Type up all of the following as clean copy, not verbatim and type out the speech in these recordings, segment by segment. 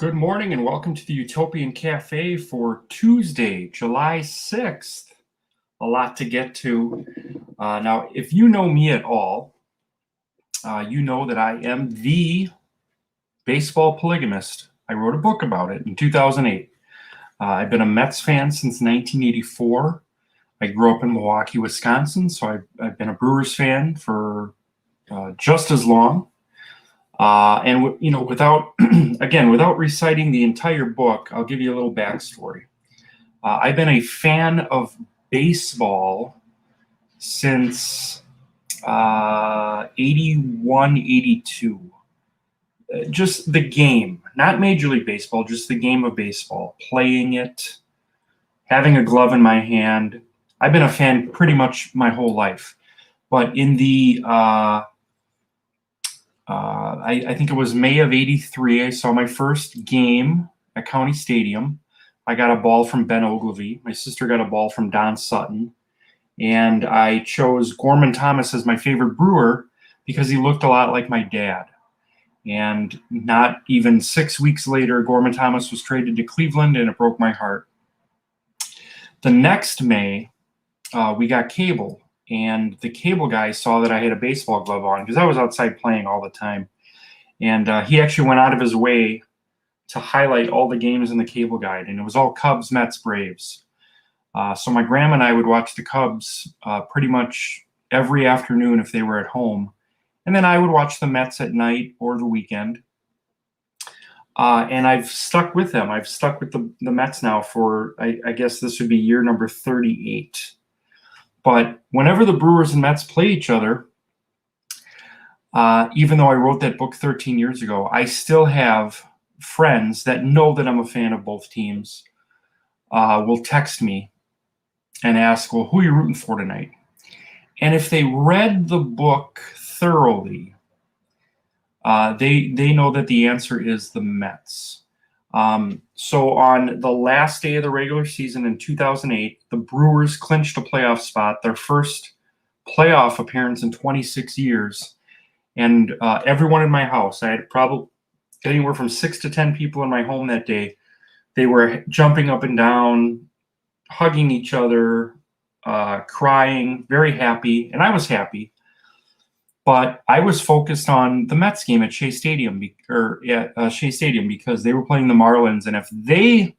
Good morning and welcome to the Utopian Cafe for Tuesday, July 6th. A lot to get to. Now, if you know me at all, you know that I am the baseball polygamist. I wrote a book about it in 2008. I've been a Mets fan since 1984. I grew up in Milwaukee, Wisconsin, so I've been a Brewers fan for just as long. Without without reciting the entire book, I'll give you a little backstory. I've been a fan of baseball since 81, 82. Just the game, not Major League Baseball, just the game of baseball, playing it, having a glove in my hand. I've been a fan pretty much my whole life. But in the I think it was May of '83. I saw my first game at County Stadium. I got a ball from Ben Ogilvy. My sister got a ball from Don Sutton. And I chose Gorman Thomas as my favorite Brewer because he looked a lot like my dad. And not even 6 weeks later, Gorman Thomas was traded to Cleveland, and it broke my heart. The next May, we got cable. And the cable guy saw that I had a baseball glove on because I was outside playing all the time. And he actually went out of his way to highlight all the games in the cable guide. And it was all Cubs, Mets, Braves. So my grandma and I would watch the Cubs pretty much every afternoon if they were at home. And then I would watch the Mets at night or the weekend. And I've stuck with them. I've stuck with the Mets now for, I guess this would be year number 38. But whenever the Brewers and Mets play each other, even though I wrote that book 13 years ago, I still have friends that know that I'm a fan of both teams, will text me and ask, well, who are you rooting for tonight? And if they read the book thoroughly, they know that the answer is the Mets. So on the last day of the regular season in 2008, the Brewers clinched a playoff spot, their first playoff appearance in 26 years. And everyone in my house, I had probably anywhere from 6 to 10 people in my home that day. They were jumping up and down, hugging each other, crying, very happy. And I was happy. But I was focused on the Mets game at Shea Stadium, because they were playing the Marlins, and if they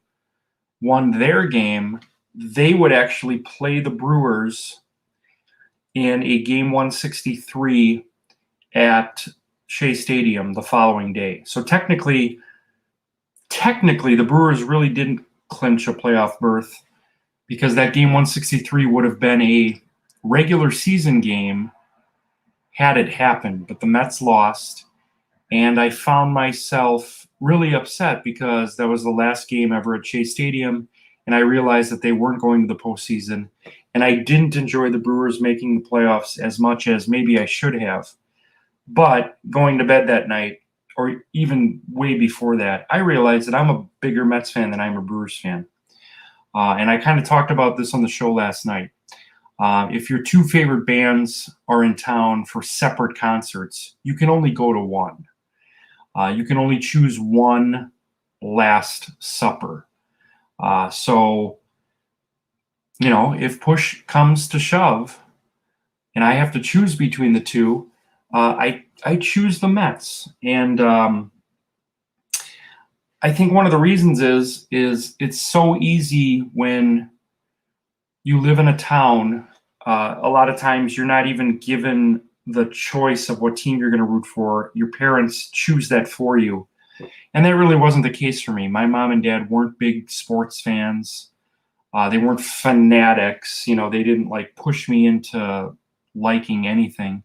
won their game, they would actually play the Brewers in a game 163 at Shea Stadium the following day. So technically, the Brewers really didn't clinch a playoff berth because that game 163 would have been a regular season game had it happened, but the Mets lost, and I found myself really upset because that was the last game ever at Shea Stadium, and I realized that they weren't going to the postseason, and I didn't enjoy the Brewers making the playoffs as much as maybe I should have. But going to bed that night, or even way before that, I realized that I'm a bigger Mets fan than I'm a Brewers fan. And I kind of talked about this on the show last night. If your two favorite bands are in town for separate concerts, you can only go to one. You can only choose one Last Supper. So, if push comes to shove and I have to choose between the two, I choose the Mets. And I think one of the reasons is it's so easy when you live in a town. A lot of times you're not even given the choice of what team you're going to root for. Your parents choose that for you. And that really wasn't the case for me. My mom and dad weren't big sports fans. They weren't fanatics. They didn't push me into liking anything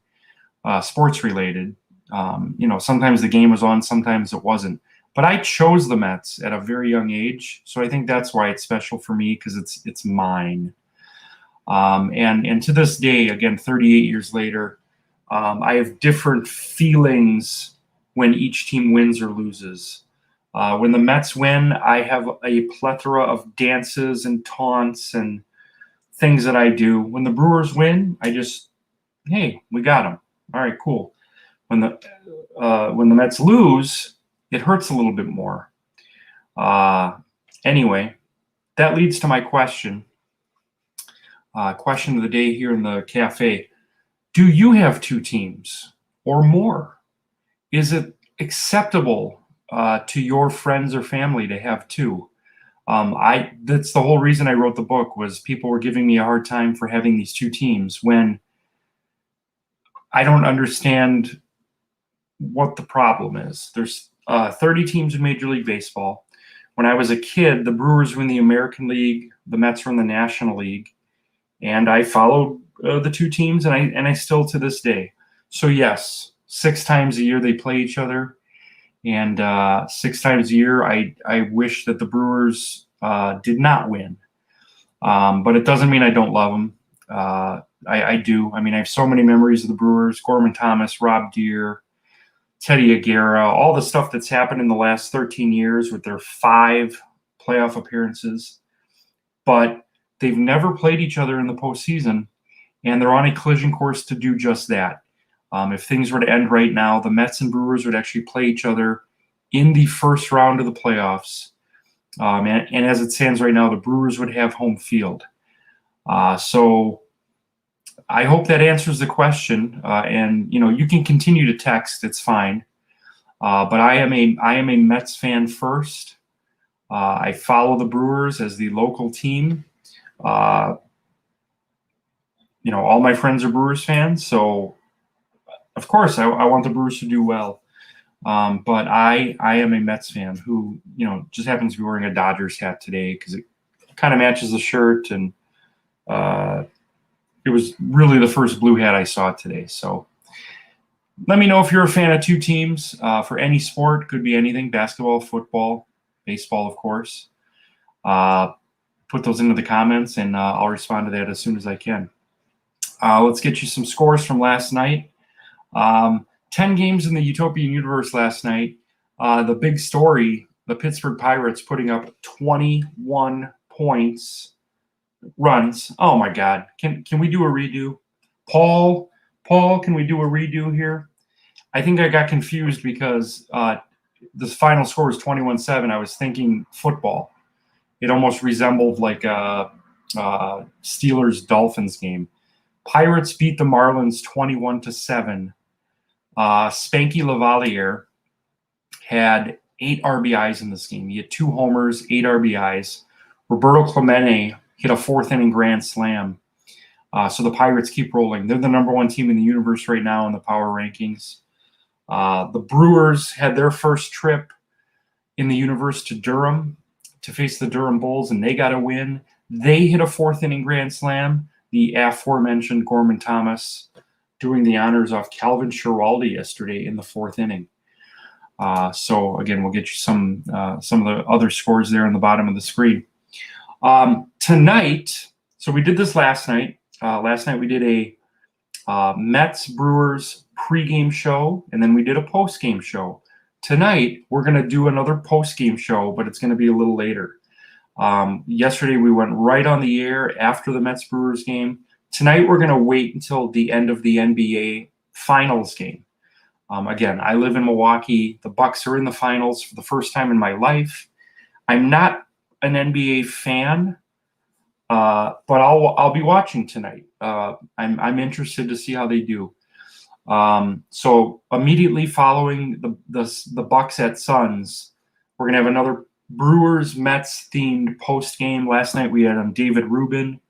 sports related. Sometimes the game was on, sometimes it wasn't. But I chose the Mets at a very young age. So I think that's why it's special for me, because it's mine. And to this day, again, 38 years later, I have different feelings when each team wins or loses. When the Mets win, I have a plethora of dances and taunts and things that I do. When the Brewers win, hey, we got them. All right, cool. When the Mets lose, it hurts a little bit more. Anyway, that leads to my question. Question of the day here in the cafe. Do you have two teams or more? Is it acceptable to your friends or family to have two? That's the whole reason I wrote the book, was people were giving me a hard time for having these two teams when I don't understand what the problem is. There's 30 teams in Major League Baseball. When I was a kid, the Brewers were in the American League, the Mets were in the National League, and I followed the two teams, and I still to this day. So yes, 6 times a year they play each other, and 6 times a year I wish that the Brewers did not win. But it doesn't mean I don't love them. I do. I mean, I have so many memories of the Brewers: Gorman Thomas, Rob Deere, Teddy Aguirre, all the stuff that's happened in the last 13 years with their 5 playoff appearances. But they've never played each other in the postseason, and they're on a collision course to do just that. If things were to end right now, the Mets and Brewers would actually play each other in the first round of the playoffs. And as it stands right now, the Brewers would have home field. So I hope that answers the question. And you can continue to text; it's fine. But I am a Mets fan first. I follow the Brewers as the local team. All my friends are Brewers fans, so of course I want the Brewers to do well. But I am a Mets fan who just happens to be wearing a Dodgers hat today because it kind of matches the shirt, and it was really the first blue hat I saw today. So let me know if you're a fan of two teams for any sport. Could be anything: basketball, football, baseball, of course. Put those into the comments, and I'll respond to that as soon as I can. Let's get you some scores from last night. 10 games in the Utopian universe last night. The big story, the Pittsburgh Pirates putting up 21 runs. Oh my God. Can we do a redo? Paul, can we do a redo here? I think I got confused because the final score was 21-7. I was thinking football. It almost resembled like a Steelers-Dolphins game. Pirates beat the Marlins 21-7. Spanky Lavalier had 8 RBIs in this game. He had 2 homers, 8 RBIs. Roberto Clemente hit a 4th-inning grand slam. So the Pirates keep rolling. They're the number 1 team in the universe right now in the power rankings. The Brewers had their first trip in the universe to Durham to face the Durham Bulls, and they got a win. They hit a 4th-inning grand slam. The aforementioned Gorman Thomas doing the honors off Calvin Schiraldi yesterday in the 4th inning. So again, we'll get you some of the other scores there on the bottom of the screen. Tonight, so we did this last night. Last night we did a Mets Brewers pregame show, and then we did a postgame show. Tonight we're going to do another postgame show, but it's going to be a little later. Yesterday we went right on the air after the Mets Brewers game. Tonight we're going to wait until the end of the NBA Finals game. Again, I live in Milwaukee. The Bucks are in the finals for the first time in my life. I'm not an NBA fan, but I'll be watching tonight. I'm interested to see how they do. So immediately following the Bucks at Suns, we're gonna have another Brewers Mets themed post game. Last night we had David Rubin.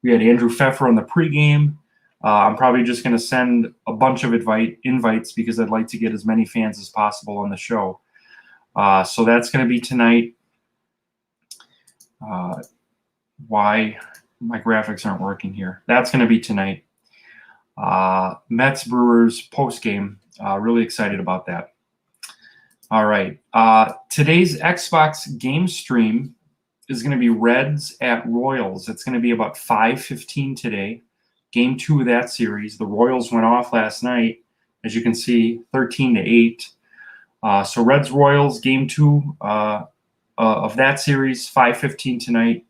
We had Andrew Pfeffer on the pregame. I'm probably just going to send a bunch of invites because I'd like to get as many fans as possible on the show. So that's going to be tonight. Why my graphics aren't working here. That's going to be tonight. Mets Brewers postgame. Really excited about that. All right. Today's Xbox game stream is going to be Reds at Royals. It's going to be about 5:15 today. Game 2 of that series. The Royals went off last night, as you can see, 13-8. So Reds Royals game 2 of that series, 5:15 tonight.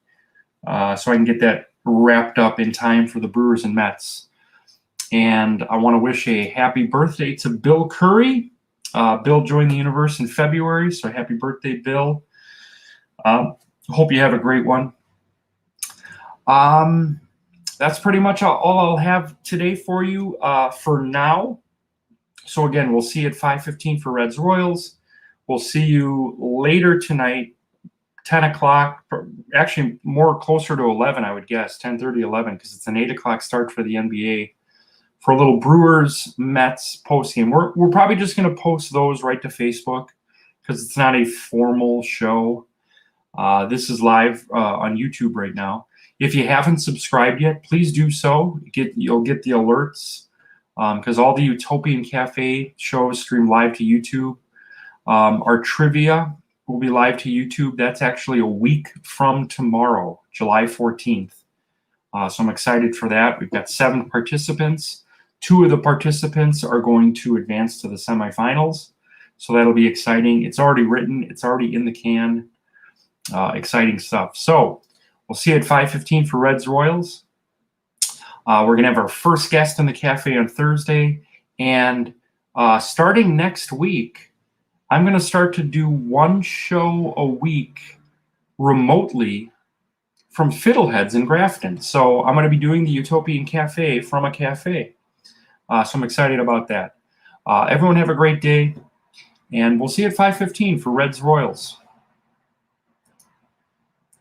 So I can get that wrapped up in time for the Brewers and Mets. And I want to wish a happy birthday to Bill Curry. Bill joined the universe in February, so happy birthday, Bill. Hope you have a great one. That's pretty much all I'll have today for you for now. So again, we'll see you at 5:15 for Reds Royals. We'll see you later tonight, 10 o'clock, actually more closer to 11, I would guess, 10:30, 11, because it's an 8 o'clock start for the NBA for a little Brewers Mets postgame. We're probably just going to post those right to Facebook because it's not a formal show. This is live on YouTube right now. If you haven't subscribed yet, please do so. You'll get the alerts because all the Utopian Cafe shows stream live to YouTube. Our trivia will be live to YouTube. That's actually a week from tomorrow, July 14th. So I'm excited for that. We've got 7 participants. 2 of the participants are going to advance to the semifinals. So that'll be exciting. It's already written. It's already in the can. Exciting stuff. So we'll see you at 5:15 for Reds Royals. We're going to have our first guest in the cafe on Thursday. And starting next week, I'm going to start to do 1 show a week remotely from Fiddleheads in Grafton. So I'm going to be doing the Utopian Cafe from a cafe. So I'm excited about that. Everyone have a great day. And we'll see you at 5:15 for Reds Royals.